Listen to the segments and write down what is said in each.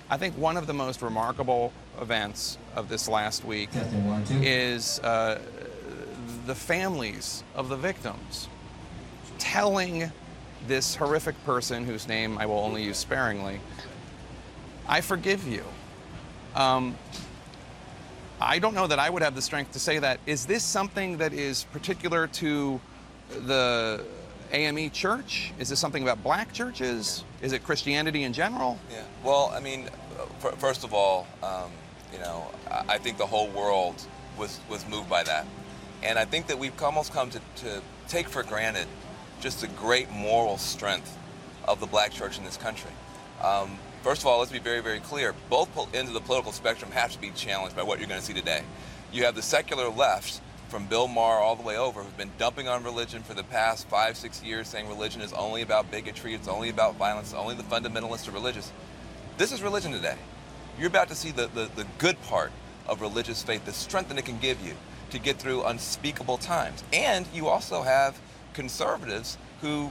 I think one of the most remarkable events of this last week is the families of the victims telling this horrific person, whose name I will only use sparingly, I forgive you. I don't know that I would have the strength to say that. Is this something that is particular to the AME church? Is this something about black churches? Is it Christianity in general? Yeah. Well, I mean, first of all, you know, I think the whole world was moved by that. And I think that we've almost come to take for granted just the great moral strength of the black church in this country. First of all, let's be very, very clear. Both ends of the political spectrum have to be challenged by what you're going to see today. You have the secular left, from Bill Maher all the way over, who've been dumping on religion for the past 5-6 years, saying religion is only about bigotry, it's only about violence, it's only the fundamentalists are religious. This is religion today. You're about to see the good part of religious faith, the strength that it can give you to get through unspeakable times. And you also have conservatives who,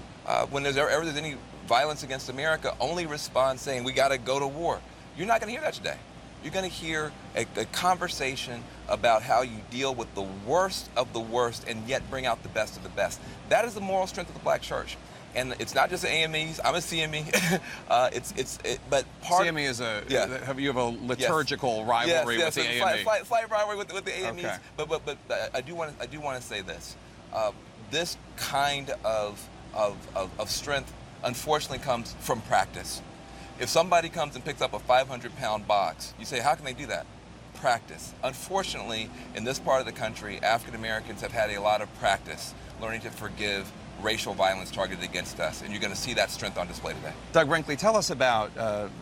when there's any violence against America, only respond saying, we got to go to war. You're not going to hear that today. You're going to hear a conversation about how you deal with the worst of the worst and yet bring out the best of the best. That is the moral strength of the black church. And it's not just the AMEs. I'm a CME. But part CME is a, have you have a liturgical rivalry with the AME? Slight rivalry with the AMEs. Okay. But I do want to say this. This kind of strength unfortunately comes from practice. If somebody comes and picks up a 500-pound box, you say, how can they do that? Practice. Unfortunately, in this part of the country, African Americans have had a lot of practice learning to forgive racial violence targeted against us, and you're going to see that strength on display today. Doug Brinkley, tell us about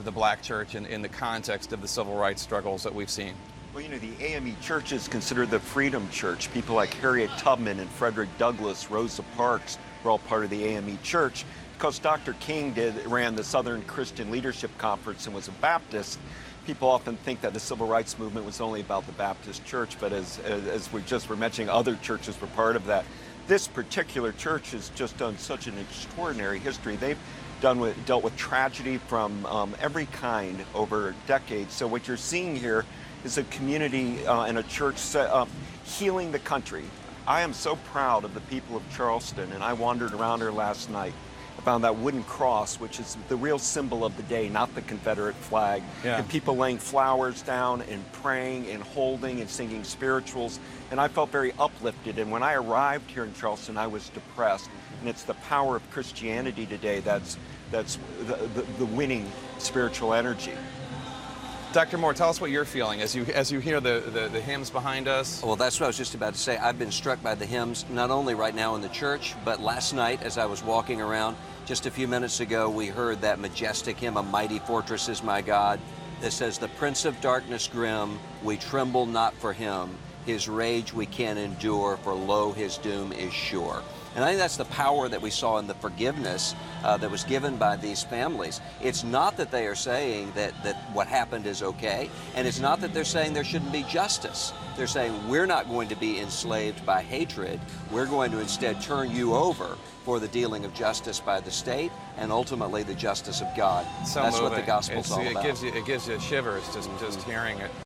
the black church in the context of the civil rights struggles that we've seen. Well, you know, the AME Church is considered the Freedom Church. People like Harriet Tubman and Frederick Douglass, Rosa Parks were all part of the AME Church. Because Dr. King ran the Southern Christian Leadership Conference and was a Baptist, people often think that the civil rights movement was only about the Baptist church, but as we just were mentioning, other churches were part of that. This particular church has just done such an extraordinary history. They've dealt with tragedy from every kind over decades. So what you're seeing here is a community and a church healing the country. I am so proud of the people of Charleston, and I wandered around here last night. I found that wooden cross, which is the real symbol of the day, not the Confederate flag. Yeah. And people laying flowers down and praying and holding and singing spirituals. And I felt very uplifted. And when I arrived here in Charleston, I was depressed. And it's the power of Christianity today that's the winning spiritual energy. Dr. Moore, tell us what you're feeling as you hear the hymns behind us. Well, that's what I was just about to say. I've been struck by the hymns, not only right now in the church, but last night as I was walking around. Just a few minutes ago, we heard that majestic hymn, A Mighty Fortress is My God, that says, the Prince of Darkness grim, we tremble not for him. His rage we can endure, for lo, his doom is sure. And I think that's the power that we saw in the forgiveness that was given by these families. It's not that they are saying that what happened is okay, and it's not that they're saying there shouldn't be justice. They're saying we're not going to be enslaved by hatred. We're going to instead turn you over for the dealing of justice by the state and ultimately the justice of God. So that's moving. what the gospel's all about. It gives you shivers just hearing it.